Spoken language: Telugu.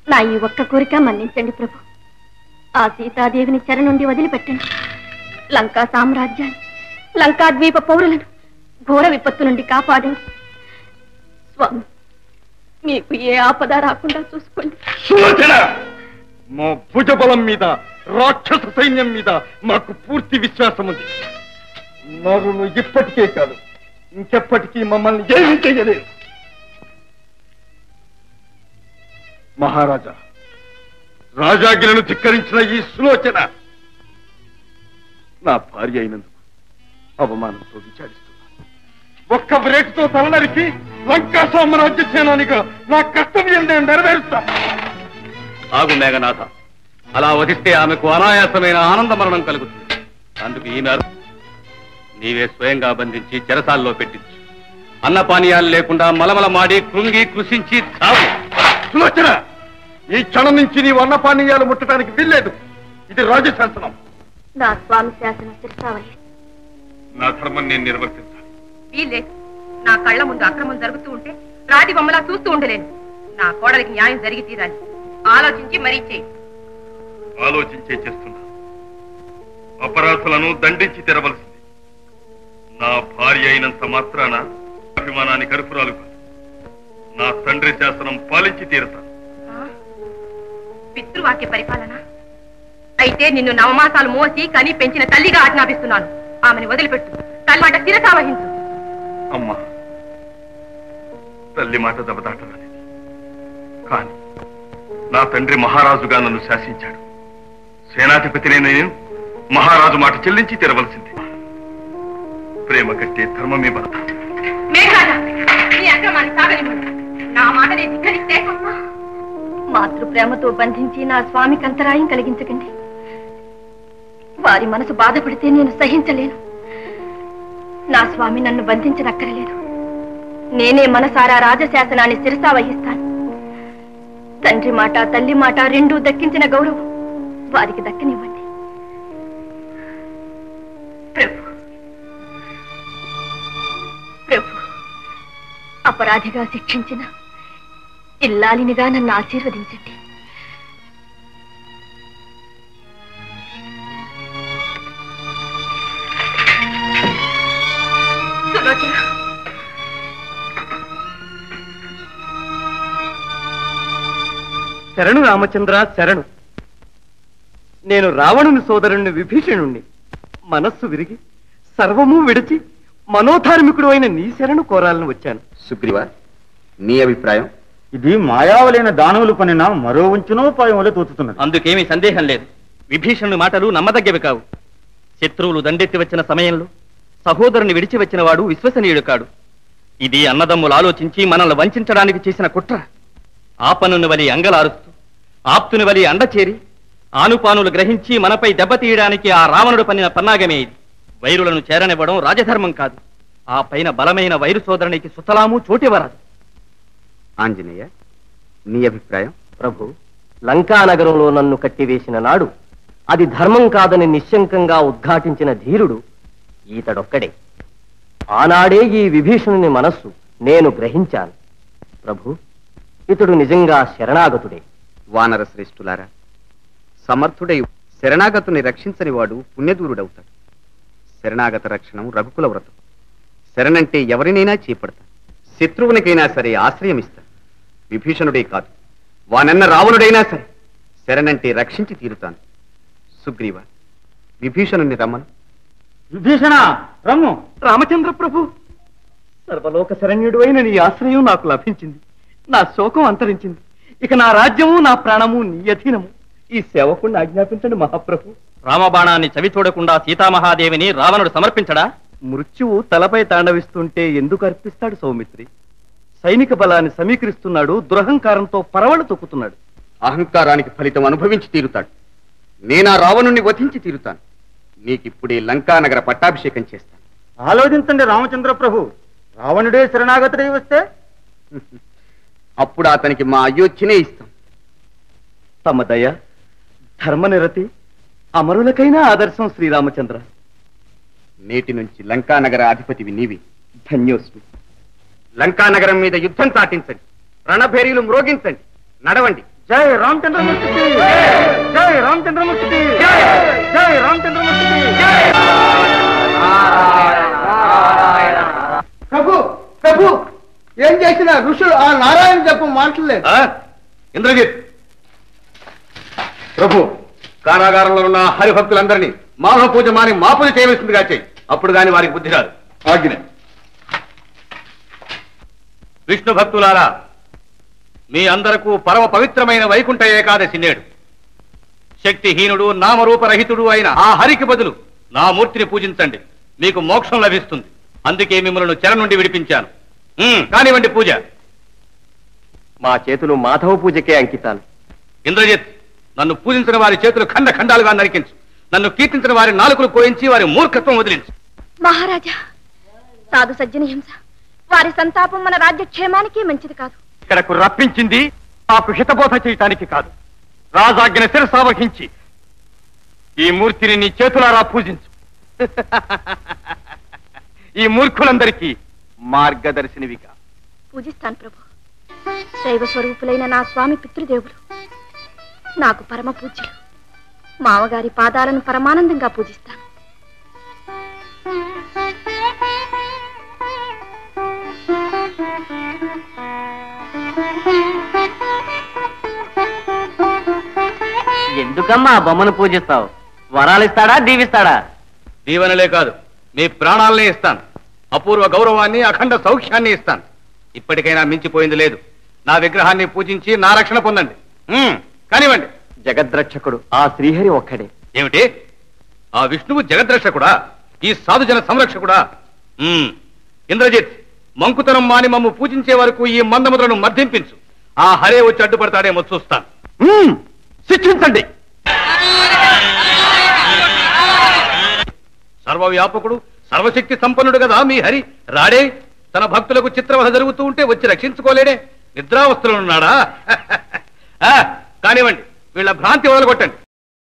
నా ఈ ఒక్క కోరిక మన్నించండి ప్రభు. ఆ సీతాదేవిని చెర నుండి వదిలిపెట్టండి. లంకా సామ్రాజ్యాన్ని, లంకాద్వీప పౌరులను ఘోర విపత్తు నుండి కాపాడండి. స్వామి, మీకు ఏ ఆపద రాకుండా చూసుకోండి. మా భుజబలం మీద, రాక్షస సైన్యం మీద మాకు పూర్తి విశ్వాసం ఉంది. నరులు ఇప్పటికే కాదు, ఇంకెప్పటికీ మమ్మల్ని ఏమీ చెయ్యలేదు. మహారాజా, రాజాజ్ఞను ధిక్కరించిన ఈ సులోచన నా భార్య అయినందుకు అవమానంతో విచారిస్తున్నా. ఒక్క బ్రేక్తో తలనరికి లంకా సామ్రాజ్య సేనానిగా నా కర్తవ్యం నేను నెరవేరుస్తా. ఆగు మేఘనాథ, అలా వధిస్తే ఆమెకు అనాయాసమైన ఆనంద మరణం కలుగుతుంది. అందుకు ఈమె నీవే స్వయంగా బంధించి చెరసాల్లో పెట్టించు. అన్నపానీయాలు లేకుండా మలమల మాడి కృంగి కృషించి చావు. సులోచన, ఈ క్షణం నుంచి నీవు అన్నపానీయాలు ముట్టడానికి వీల్లేదు. ఇది రాజశాసనం. నా స్వామి శాసనం శిరసావహి. నా ధర్మం నేను నిర్వర్తించాలి. వీల్లేదు. నా కళ్ళ ముందు అక్రమం జరుగుతూ ఉంటే రాతి బొమ్మలా చూస్తూ ఉండలేను. నా కోడలికి న్యాయం జరిగి తీరాలి. ఆలోచించి మరీ చేయి. ఆలోచించే చేస్తున్నా. అపరాధులను దండించి తెరవలసింది. నా భార్య అయినంత మాత్రాన అభిమానాన్ని కరుపురాలు కాదు. నా తండ్రి శాసనం పాలించి తీరతాను. పితృవాక్య పరిపాలన అయితే నిన్ను నవమాసాలు మోసి కని పెంచిన తల్లిగా ఆజ్ఞాపిస్తున్నాను. ఆమెను వదిలిపెట్టు. తల్లి మాట శిరసావహించు. అమ్మా, తల్లి మాట దెబ్బదాటరాలేదు. కానీ నా తండ్రి మహారాజుగా నన్ను శాసించాడు. సేనాధిపతినే నేను మహారాజు మాట చెల్లించి తెరవలసింది. ప్రేమ కట్టే ధర్మమే భర్త. మేఘరాజా, నీ అక్రమాన్ని సాగనివ్వండి. నా మాట నేను ధిక్కరిస్తే మాతృ ప్రేమతో బంధించి నా స్వామికి అంతరాయం కలిగించకండి. వారి మనసు బాధపడితే నేను సహించలేను. నా స్వామి నన్ను బంధించనక్కరలేదు. నేనే మనసారా రాజశాసనాన్ని శిరసా వహిస్తాను. తండ్రి మాట, తల్లి మాట రెండూ దక్కించిన గౌరవం వారికి దక్కనివ్వండి. ప్రభు, అపరాధిగా శిక్షించిన ఇల్లాలినిగా నన్ను ఆశీర్వదించండి. శరణు రామచంద్ర, శరణు. నేను రావణుని సోదరుణ్ణి విభీషణుణ్ణి. మనస్సు విరిగి సర్వము విడిచి మనోధార్మికుడు అయిన నీ శరణు కోరాలని వచ్చాను. సుగ్రీవ, నీ అభిప్రాయం? ఇది మాయావలైన దానవులు పనిన మరో ఉంచునోపాయం వల్ల తోచుతున్నది. అందుకేమీ సందేహం లేదు. విభీషణుని మాటలు నమ్మదగ్గవి కావు. శత్రువులు దండెత్తి వచ్చిన సమయంలో సహోదరుని విడిచి వచ్చిన వాడు విశ్వసనీయుడు కాడు. ఇది అన్నదమ్ములు ఆలోచించి మనల్ని వంచడానికి చేసిన కుట్ర. ఆపనుని వలి అంగలారుస్తూ ఆప్తుని వలి అండచేరి ఆనుపానులు గ్రహించి మనపై దెబ్బతీయడానికి ఆ రావణుడు పన్నిన పన్నాగమే ఇది. వైరులను చేరనివ్వడం రాజధర్మం కాదు. ఆ పైన బలమైన వైరు సోదరునికి సుతలాము చోటివరాదు. ఆంజనేయ, నీ అభిప్రాయం? ప్రభు, లంకానగరంలో నన్ను కట్టివేసిన నాడు అది ధర్మం కాదని నిశ్శంకంగా ఉద్ఘాటించిన ధీరుడు ఈతడొక్కడే. ఆనాడే ఈ విభీషణుని మనస్సు నేను గ్రహించాను. ప్రభు, ఇతడు నిజంగా శరణాగతుడే. వానర శ్రేష్ఠులారా, సమర్థుడై శరణాగతుని రక్షించని వాడు పుణ్యదూరుడవుతాడు. శరణాగత రక్షణం రఘుకుల వ్రతం. శరణంటే ఎవరినైనా చేపడతాడు. శత్రువునికైనా సరే ఆశ్రయమిస్తాడు. విభీషణుడే కాదు, వానన్న రావణుడైనా సరే శరణంటే రక్షించి తీరుతాను. సుగ్రీవ, విభీషణుని రమ్మను. విభీషణ, రమ్ము. రామచంద్ర ప్రభు, సర్వలోక శరణ్యుడు అయిన నీ ఆశ్రయం నాకు లభించింది. నా శోకం అంతరించింది. ఇక నా రాజ్యము, నా ప్రాణము నీ అధీనము. ఈ సేవకుణ్ణి ఆజ్ఞాపించండి మహాప్రభు. రామబాణాన్ని చవి చూడకుండా సీతామహాదేవిని రావణుడు సమర్పించడా? మృత్యువు తలపై తాండవిస్తుంటే ఎందుకు అర్పిస్తాడు సౌమిత్రి? సైనిక బలాన్ని సమీకరిస్తున్నాడు, దురహంకారంతో పరవళ్ళు తొక్కుతున్నాడు. అహంకారానికి ఫలితం అనుభవించి తీరుతాడు. నేనా రావణుణ్ణి వధించి తీరుతాను. నీకిప్పుడే లంకానగర పట్టాభిషేకం చేస్తాను. ఆలోచించండి రామచంద్ర ప్రభు. రావణుడే శరణాగతుడై వస్తే అప్పుడు అతనికి మా అయోధ్యనే ఇస్తాం. తమ దయ, ధర్మనిరతి అమరులకైనా ఆదర్శం శ్రీరామచంద్ర. నేటి నుంచి లంకానగర అధిపతివి నీవి. ధన్యోస్మి. లంకానగరం మీద యుద్ధం చాటించండి. రణభేరీలు మ్రోగించండి. నడవండి. జై రామచంద్రమూర్తికి జై రామచంద్రమూర్తికి జై రామచంద్రమూర్తికి. ప్రభు ప్రభు ఏం చేసిన ఋషులు ఆ నారాయణ జపం మాటలేదు. ఇంద్రజిత్, ప్రభు కారాగారంలో ఉన్న హరిభక్తులందరినీ మాధవ పూజ మాని మా పూజ చేయవలసిందిగా చేయి. అప్పుడు గాని వారికి బుద్ధి రాదు. ఆజ్ఞ. విష్ణు భక్తులారా, మీ అందరకు పరమ పవిత్రమైన వైకుంఠ ఏకాదశి నేడు. శక్తిహీనుడు నామరూపరహితుడు అయిన ఆ హరికి బదులు నా మూర్తిని పూజించండి, మీకు మోక్షం లభిస్తుంది. అందుకే మిమ్మల్ని చెర నుండి విడిపించాను. కానివ్వండి పూజ. మా చేతులు మాధవ పూజకే అంకితాలు. ఇంద్రజిత్, నన్ను పూజించిన వారి చేతులు ఖండ ఖండాలుగా నరికించు. నన్ను కీర్తించిన వారి నాలుకలు కోయించి వారి మూర్ఖత్వం వదిలించు. మహారాజా, సాధు సజ్జన హింస, వారి సంతాపం మన రాజ్యక్షేమానికి మంచిది కాదు. ఇక్కడకు రప్పించింది నాకు హితబోధ చేయటానికి కాదు. రాజాజ్ఞ శిరసావహించి ఈ మూర్తిని నీ చేతులారా పూజించు. ఈ మూర్ఖులందరికీ మార్గదర్శినివిగా పూజిస్తాను ప్రభు. దైవ స్వరూపులైన నా స్వామి పితృదేవులు నాకు పరమ పూజ్యులు. మామగారి పాదాలను పరమానందంగా పూజిస్తాను. ఎందుకమ్మా బొమ్మను పూజిస్తావు? వరాలు ఇస్తాడా, దీవిస్తాడా? దీవెనలే కాదు, మీ ప్రాణాలనే ఇస్తాను. అపూర్వ గౌరవాన్ని, అఖండ సౌఖ్యాన్ని ఇస్తాను. ఇప్పటికైనా మించిపోయింది లేదు. నా విగ్రహాన్ని పూజించి నా రక్షణ పొందండి. కానివ్వండి. జగద్రక్షకుడు ఆ శ్రీహరి ఒక్కడే. ఏమిటి? ఆ విష్ణువు జగద్రక్షకుడా? ఈ సాధుజన సంరక్షకుడా? ఇంద్రజిత్, మంకుతనం మాని మమ్ము పూజించే వరకు ఈ మందముద్రను మర్దింపించు. ఆ హరే వచ్చి అడ్డుపడతాడేమో చూస్తాను. శిక్షించండి. సర్వవ్యాపకుడు, సర్వశక్తి సంపన్నుడు కదా మీ హరి. రాడే తన భక్తులకు చిత్రవధ జరుగుతూ ఉంటే వచ్చి రక్షించుకోలేడే? నిద్రావస్థలో ఉన్నాడా? కానివ్వండి, వీళ్ళ భ్రాంతి వదలగొట్టండి.